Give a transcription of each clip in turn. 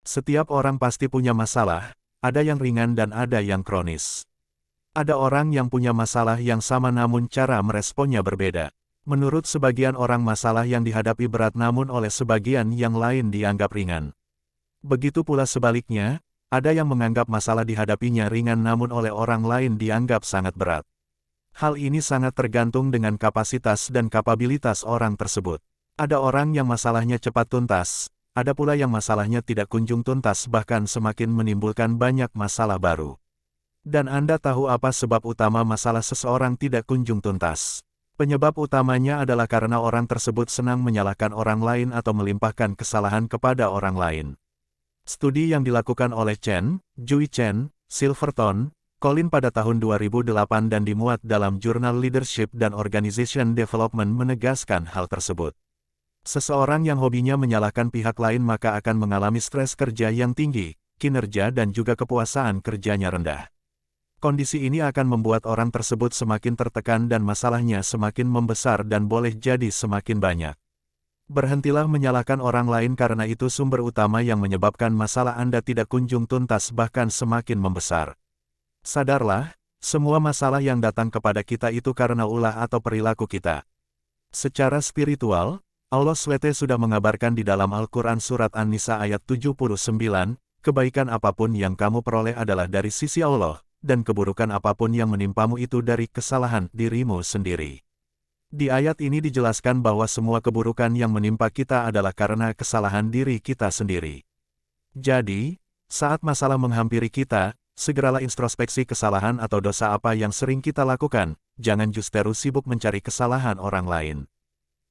Setiap orang pasti punya masalah, ada yang ringan dan ada yang kronis. Ada orang yang punya masalah yang sama namun cara meresponnya berbeda. Menurut sebagian orang masalah yang dihadapi berat namun oleh sebagian yang lain dianggap ringan. Begitu pula sebaliknya, ada yang menganggap masalah dihadapinya ringan namun oleh orang lain dianggap sangat berat. Hal ini sangat tergantung dengan kapasitas dan kapabilitas orang tersebut. Ada orang yang masalahnya cepat tuntas, ada pula yang masalahnya tidak kunjung tuntas bahkan semakin menimbulkan banyak masalah baru. Dan Anda tahu apa sebab utama masalah seseorang tidak kunjung tuntas? Penyebab utamanya adalah karena orang tersebut senang menyalahkan orang lain atau melimpahkan kesalahan kepada orang lain. Studi yang dilakukan oleh Chen, Jui Chen, Silverton, Colin pada tahun 2008 dan dimuat dalam jurnal Leadership dan Organization Development menegaskan hal tersebut. Seseorang yang hobinya menyalahkan pihak lain maka akan mengalami stres kerja yang tinggi, kinerja dan juga kepuasan kerjanya rendah. Kondisi ini akan membuat orang tersebut semakin tertekan dan masalahnya semakin membesar dan boleh jadi semakin banyak. Berhentilah menyalahkan orang lain karena itu sumber utama yang menyebabkan masalah Anda tidak kunjung tuntas bahkan semakin membesar. Sadarlah, semua masalah yang datang kepada kita itu karena ulah atau perilaku kita. Secara spiritual, Allah SWT sudah mengabarkan di dalam Al-Quran Surat An-Nisa ayat 79, kebaikan apapun yang kamu peroleh adalah dari sisi Allah, dan keburukan apapun yang menimpamu itu dari kesalahan dirimu sendiri. Di ayat ini dijelaskan bahwa semua keburukan yang menimpa kita adalah karena kesalahan diri kita sendiri. Jadi, saat masalah menghampiri kita, segeralah introspeksi kesalahan atau dosa apa yang sering kita lakukan, jangan justru sibuk mencari kesalahan orang lain.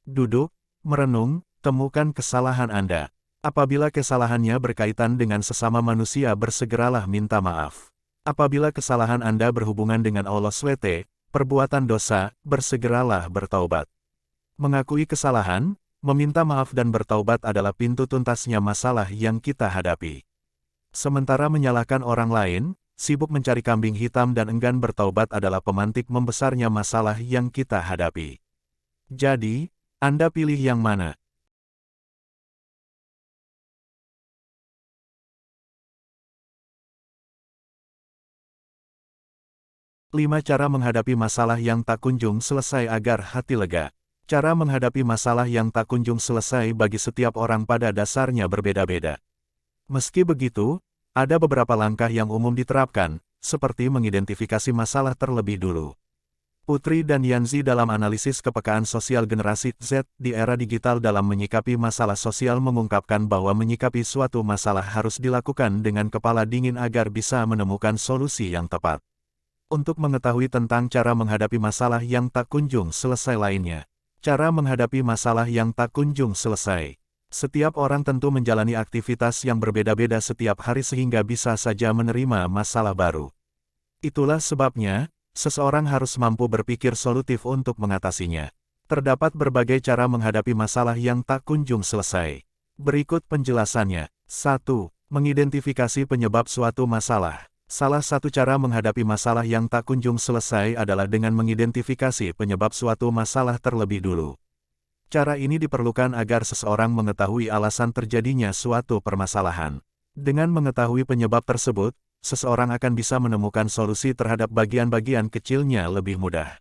Duduk, merenung, temukan kesalahan Anda. Apabila kesalahannya berkaitan dengan sesama manusia bersegeralah minta maaf. Apabila kesalahan Anda berhubungan dengan Allah SWT, perbuatan dosa, bersegeralah bertaubat. Mengakui kesalahan, meminta maaf dan bertaubat adalah pintu tuntasnya masalah yang kita hadapi. Sementara menyalahkan orang lain, sibuk mencari kambing hitam dan enggan bertaubat adalah pemantik membesarnya masalah yang kita hadapi. Jadi, Anda pilih yang mana? Lima cara menghadapi masalah yang tak kunjung selesai agar hati lega. Cara menghadapi masalah yang tak kunjung selesai bagi setiap orang pada dasarnya berbeda-beda. Meski begitu, ada beberapa langkah yang umum diterapkan, seperti mengidentifikasi masalah terlebih dulu. Putri dan Yanzi dalam analisis kepekaan sosial generasi Z di era digital dalam menyikapi masalah sosial mengungkapkan bahwa menyikapi suatu masalah harus dilakukan dengan kepala dingin agar bisa menemukan solusi yang tepat. Untuk mengetahui tentang cara menghadapi masalah yang tak kunjung selesai lainnya. Cara menghadapi masalah yang tak kunjung selesai. Setiap orang tentu menjalani aktivitas yang berbeda-beda setiap hari sehingga bisa saja menerima masalah baru. Itulah sebabnya, seseorang harus mampu berpikir solutif untuk mengatasinya. Terdapat berbagai cara menghadapi masalah yang tak kunjung selesai. Berikut penjelasannya. 1. Mengidentifikasi penyebab suatu masalah. Salah satu cara menghadapi masalah yang tak kunjung selesai adalah dengan mengidentifikasi penyebab suatu masalah terlebih dulu. Cara ini diperlukan agar seseorang mengetahui alasan terjadinya suatu permasalahan. Dengan mengetahui penyebab tersebut, seseorang akan bisa menemukan solusi terhadap bagian-bagian kecilnya lebih mudah.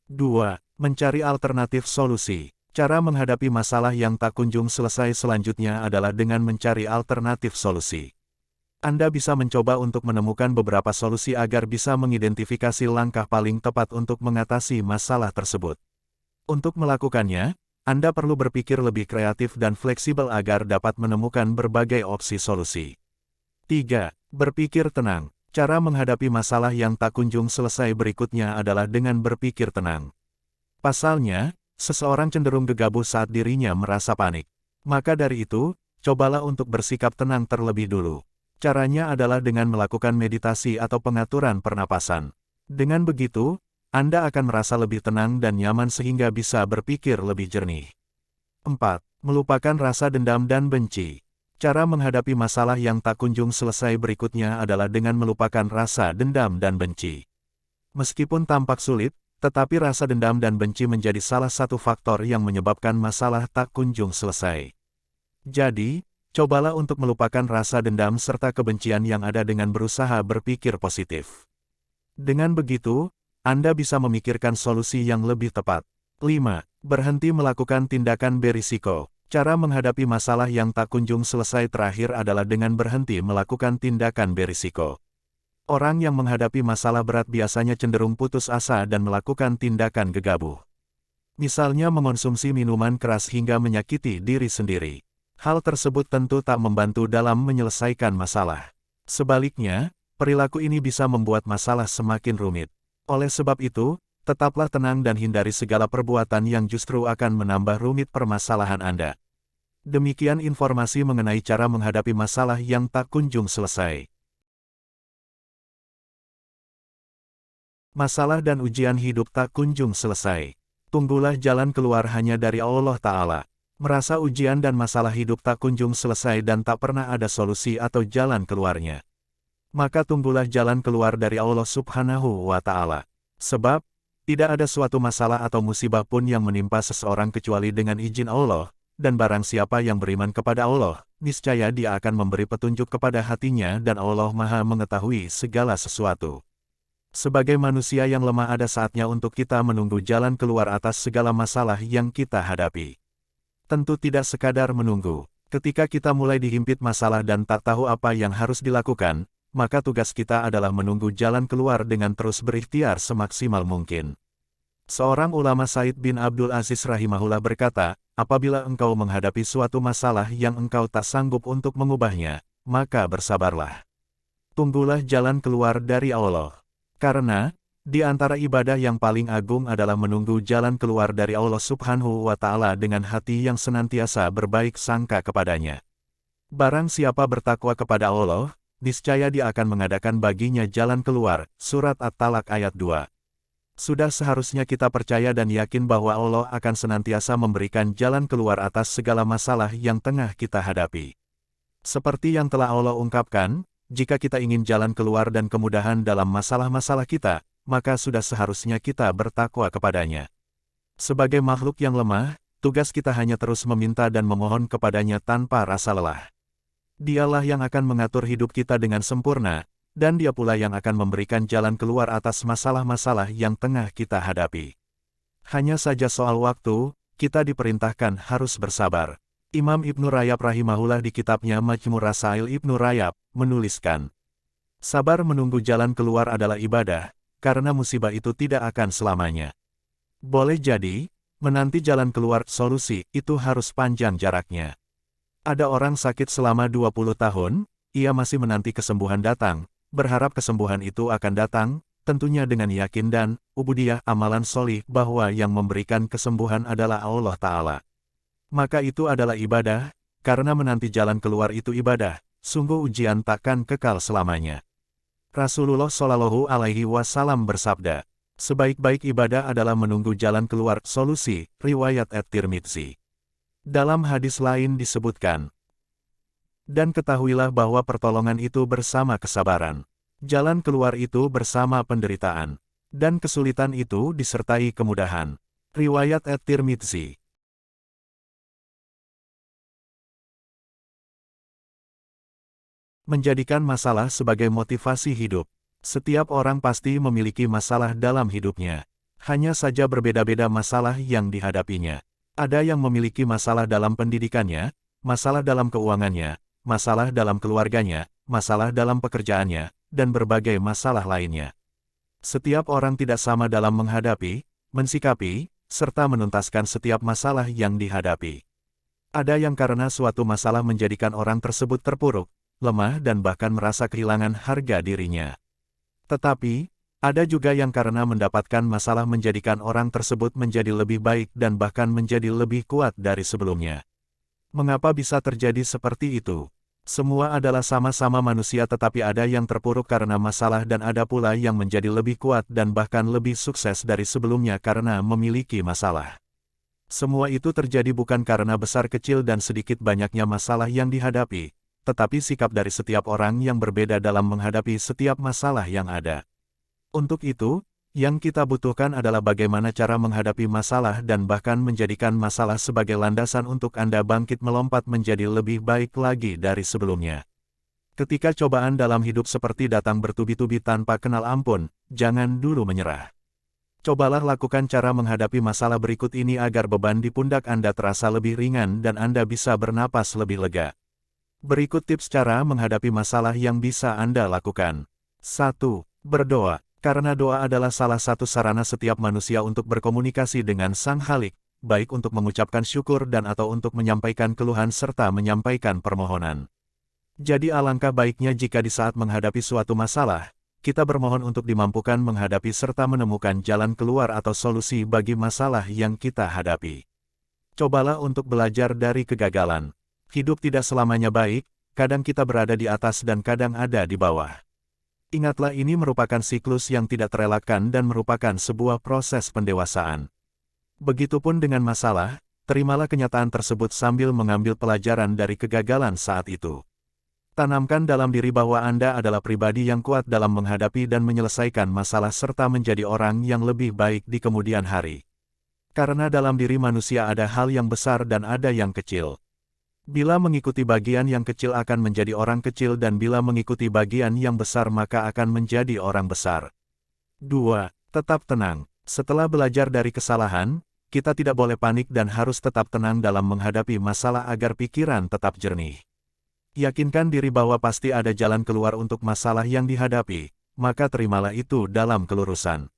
2. Mencari alternatif solusi. Cara menghadapi masalah yang tak kunjung selesai selanjutnya adalah dengan mencari alternatif solusi. Anda bisa mencoba untuk menemukan beberapa solusi agar bisa mengidentifikasi langkah paling tepat untuk mengatasi masalah tersebut. Untuk melakukannya, Anda perlu berpikir lebih kreatif dan fleksibel agar dapat menemukan berbagai opsi solusi. 3. Berpikir tenang. Cara menghadapi masalah yang tak kunjung selesai berikutnya adalah dengan berpikir tenang. Pasalnya, seseorang cenderung gegabah saat dirinya merasa panik. Maka dari itu, cobalah untuk bersikap tenang terlebih dulu. Caranya adalah dengan melakukan meditasi atau pengaturan pernapasan. Dengan begitu, Anda akan merasa lebih tenang dan nyaman sehingga bisa berpikir lebih jernih. 4. Melupakan rasa dendam dan benci. Cara menghadapi masalah yang tak kunjung selesai berikutnya adalah dengan melupakan rasa dendam dan benci. Meskipun tampak sulit, tetapi rasa dendam dan benci menjadi salah satu faktor yang menyebabkan masalah tak kunjung selesai. Jadi, Cobalah untuk melupakan rasa dendam serta kebencian yang ada dengan berusaha berpikir positif. Dengan begitu, Anda bisa memikirkan solusi yang lebih tepat. 5. Berhenti melakukan tindakan berisiko. Cara menghadapi masalah yang tak kunjung selesai terakhir adalah dengan berhenti melakukan tindakan berisiko. Orang yang menghadapi masalah berat biasanya cenderung putus asa dan melakukan tindakan gegabah. Misalnya mengonsumsi minuman keras hingga menyakiti diri sendiri. Hal tersebut tentu tak membantu dalam menyelesaikan masalah. Sebaliknya, perilaku ini bisa membuat masalah semakin rumit. Oleh sebab itu, tetaplah tenang dan hindari segala perbuatan yang justru akan menambah rumit permasalahan Anda. Demikian informasi mengenai cara menghadapi masalah yang tak kunjung selesai. Masalah dan ujian hidup tak kunjung selesai. Tunggulah jalan keluar hanya dari Allah Ta'ala. Merasa ujian dan masalah hidup tak kunjung selesai dan tak pernah ada solusi atau jalan keluarnya. Maka tunggulah jalan keluar dari Allah Subhanahu wa Ta'ala. Sebab, tidak ada suatu masalah atau musibah pun yang menimpa seseorang kecuali dengan izin Allah, dan barang siapa yang beriman kepada Allah, niscaya Dia akan memberi petunjuk kepada hatinya dan Allah Maha mengetahui segala sesuatu. Sebagai manusia yang lemah ada saatnya untuk kita menunggu jalan keluar atas segala masalah yang kita hadapi. Tentu tidak sekadar menunggu. Ketika kita mulai dihimpit masalah dan tak tahu apa yang harus dilakukan, maka tugas kita adalah menunggu jalan keluar dengan terus berikhtiar semaksimal mungkin. Seorang ulama Said bin Abdul Aziz rahimahullah berkata, apabila engkau menghadapi suatu masalah yang engkau tak sanggup untuk mengubahnya, maka bersabarlah. Tunggulah jalan keluar dari Allah. Karena, di antara ibadah yang paling agung adalah menunggu jalan keluar dari Allah Subhanahu wa Ta'ala dengan hati yang senantiasa berbaik sangka kepadanya. Barang siapa bertakwa kepada Allah, niscaya Dia akan mengadakan baginya jalan keluar. Surat At-Talaq ayat 2. Sudah seharusnya kita percaya dan yakin bahwa Allah akan senantiasa memberikan jalan keluar atas segala masalah yang tengah kita hadapi. Seperti yang telah Allah ungkapkan, jika kita ingin jalan keluar dan kemudahan dalam masalah-masalah kita, maka sudah seharusnya kita bertakwa kepadanya. Sebagai makhluk yang lemah, tugas kita hanya terus meminta dan memohon kepadanya tanpa rasa lelah. Dialah yang akan mengatur hidup kita dengan sempurna, dan Dia pula yang akan memberikan jalan keluar atas masalah-masalah yang tengah kita hadapi. Hanya saja soal waktu, kita diperintahkan harus bersabar. Imam Ibnu Rajab rahimahullah di kitabnya Majmu' Rasail Ibnu Rajab, menuliskan, sabar menunggu jalan keluar adalah ibadah, karena musibah itu tidak akan selamanya. Boleh jadi, menanti jalan keluar solusi itu harus panjang jaraknya. Ada orang sakit selama 20 tahun, ia masih menanti kesembuhan datang, berharap kesembuhan itu akan datang, tentunya dengan yakin dan ubudiyah amalan solih bahwa yang memberikan kesembuhan adalah Allah Ta'ala. Maka itu adalah ibadah, karena menanti jalan keluar itu ibadah, sungguh ujian takkan kekal selamanya. Rasulullah Shallallahu Alaihi Wasallam bersabda, sebaik-baik ibadah adalah menunggu jalan keluar solusi, riwayat At-Tirmidzi. Dalam hadis lain disebutkan, dan ketahuilah bahwa pertolongan itu bersama kesabaran. Jalan keluar itu bersama penderitaan. Dan kesulitan itu disertai kemudahan. Riwayat At-Tirmidzi. Menjadikan masalah sebagai motivasi hidup. Setiap orang pasti memiliki masalah dalam hidupnya. Hanya saja berbeda-beda masalah yang dihadapinya. Ada yang memiliki masalah dalam pendidikannya, masalah dalam keuangannya, masalah dalam keluarganya, masalah dalam pekerjaannya, dan berbagai masalah lainnya. Setiap orang tidak sama dalam menghadapi, mensikapi, serta menuntaskan setiap masalah yang dihadapi. Ada yang karena suatu masalah menjadikan orang tersebut terpuruk, lemah dan bahkan merasa kehilangan harga dirinya. Tetapi, ada juga yang karena mendapatkan masalah menjadikan orang tersebut menjadi lebih baik dan bahkan menjadi lebih kuat dari sebelumnya. Mengapa bisa terjadi seperti itu? Semua adalah sama-sama manusia tetapi ada yang terpuruk karena masalah dan ada pula yang menjadi lebih kuat dan bahkan lebih sukses dari sebelumnya karena memiliki masalah. Semua itu terjadi bukan karena besar kecil dan sedikit banyaknya masalah yang dihadapi, tetapi sikap dari setiap orang yang berbeda dalam menghadapi setiap masalah yang ada. Untuk itu, Yang kita butuhkan adalah bagaimana cara menghadapi masalah dan bahkan menjadikan masalah sebagai landasan untuk Anda bangkit melompat menjadi lebih baik lagi dari sebelumnya. Ketika cobaan dalam hidup seperti datang bertubi-tubi tanpa kenal ampun, jangan dulu menyerah. Cobalah lakukan cara menghadapi masalah berikut ini agar beban di pundak Anda terasa lebih ringan dan Anda bisa bernapas lebih lega. Berikut tips cara menghadapi masalah yang bisa Anda lakukan. 1. Berdoa. Karena doa adalah salah satu sarana setiap manusia untuk berkomunikasi dengan Sang Khalik, baik untuk mengucapkan syukur dan atau untuk menyampaikan keluhan serta menyampaikan permohonan. Jadi alangkah baiknya jika di saat menghadapi suatu masalah, kita bermohon untuk dimampukan menghadapi serta menemukan jalan keluar atau solusi bagi masalah yang kita hadapi. Cobalah untuk belajar dari kegagalan. Hidup tidak selamanya baik, kadang kita berada di atas dan kadang ada di bawah. Ingatlah ini merupakan siklus yang tidak terelakkan dan merupakan sebuah proses pendewasaan. Begitupun dengan masalah, terimalah kenyataan tersebut sambil mengambil pelajaran dari kegagalan saat itu. Tanamkan dalam diri bahwa Anda adalah pribadi yang kuat dalam menghadapi dan menyelesaikan masalah serta menjadi orang yang lebih baik di kemudian hari. Karena dalam diri manusia ada hal yang besar dan ada yang kecil. Bila mengikuti bagian yang kecil akan menjadi orang kecil dan bila mengikuti bagian yang besar maka akan menjadi orang besar. 2. Tetap tenang. Setelah belajar dari kesalahan, kita tidak boleh panik dan harus tetap tenang dalam menghadapi masalah agar pikiran tetap jernih. Yakinkan diri bahwa pasti ada jalan keluar untuk masalah yang dihadapi, maka terimalah itu dalam kelurusan.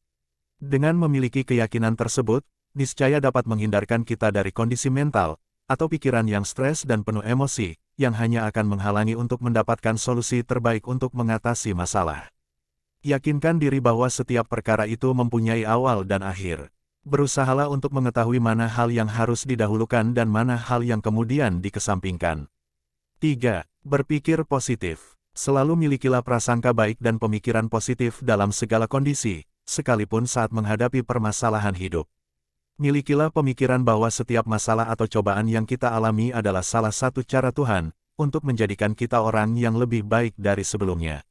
Dengan memiliki keyakinan tersebut, niscaya dapat menghindarkan kita dari kondisi mental, atau pikiran yang stres dan penuh emosi, yang hanya akan menghalangi untuk mendapatkan solusi terbaik untuk mengatasi masalah. Yakinkan diri bahwa setiap perkara itu mempunyai awal dan akhir. Berusahalah untuk mengetahui mana hal yang harus didahulukan dan mana hal yang kemudian dikesampingkan. 3. Berpikir positif. Selalu milikilah prasangka baik dan pemikiran positif dalam segala kondisi, sekalipun saat menghadapi permasalahan hidup. Milikilah pemikiran bahwa setiap masalah atau cobaan yang kita alami adalah salah satu cara Tuhan untuk menjadikan kita orang yang lebih baik dari sebelumnya.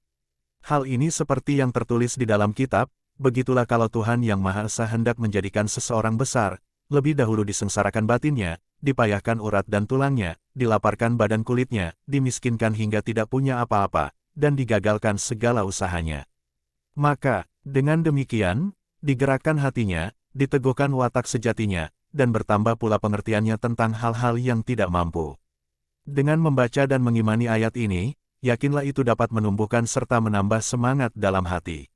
Hal ini seperti yang tertulis di dalam kitab, begitulah kalau Tuhan Yang Maha Esa hendak menjadikan seseorang besar, lebih dahulu disengsarakan batinnya, dipayahkan urat dan tulangnya, dilaparkan badan kulitnya, dimiskinkan hingga tidak punya apa-apa, dan digagalkan segala usahanya. Maka, dengan demikian, digerakkan hatinya, diteguhkan watak sejatinya, dan bertambah pula pengertiannya tentang hal-hal yang tidak mampu. Dengan membaca dan mengimani ayat ini, yakinlah itu dapat menumbuhkan serta menambah semangat dalam hati.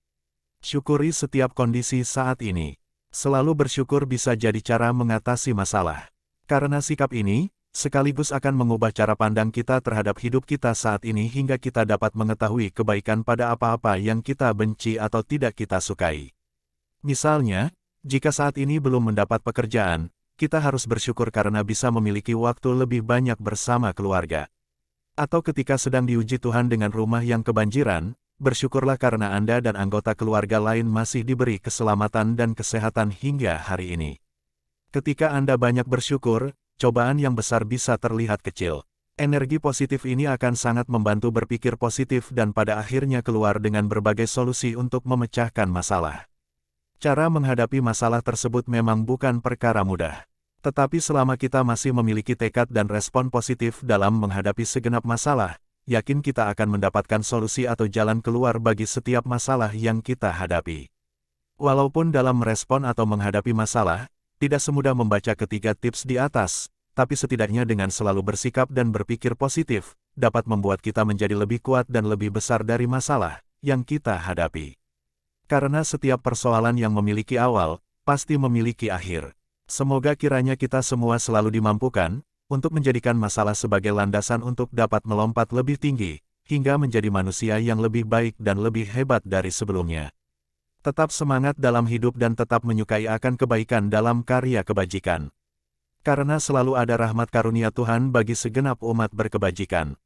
Syukuri setiap kondisi saat ini. Selalu bersyukur bisa jadi cara mengatasi masalah. Karena sikap ini, sekaligus akan mengubah cara pandang kita terhadap hidup kita saat ini hingga kita dapat mengetahui kebaikan pada apa-apa yang kita benci atau tidak kita sukai. Misalnya, jika saat ini belum mendapat pekerjaan, kita harus bersyukur karena bisa memiliki waktu lebih banyak bersama keluarga. Atau ketika sedang diuji Tuhan dengan rumah yang kebanjiran, bersyukurlah karena Anda dan anggota keluarga lain masih diberi keselamatan dan kesehatan hingga hari ini. Ketika Anda banyak bersyukur, cobaan yang besar bisa terlihat kecil. Energi positif ini akan sangat membantu berpikir positif dan pada akhirnya keluar dengan berbagai solusi untuk memecahkan masalah. Cara menghadapi masalah tersebut memang bukan perkara mudah. Tetapi selama kita masih memiliki tekad dan respon positif dalam menghadapi segenap masalah, yakin kita akan mendapatkan solusi atau jalan keluar bagi setiap masalah yang kita hadapi. Walaupun dalam merespon atau menghadapi masalah, tidak semudah membaca ketiga tips di atas, tapi setidaknya dengan selalu bersikap dan berpikir positif, dapat membuat kita menjadi lebih kuat dan lebih besar dari masalah yang kita hadapi. Karena setiap persoalan yang memiliki awal, pasti memiliki akhir. Semoga kiranya kita semua selalu dimampukan, untuk menjadikan masalah sebagai landasan untuk dapat melompat lebih tinggi, hingga menjadi manusia yang lebih baik dan lebih hebat dari sebelumnya. Tetap semangat dalam hidup dan tetap menyukai akan kebaikan dalam karya kebajikan. Karena selalu ada rahmat karunia Tuhan bagi segenap umat berkebajikan.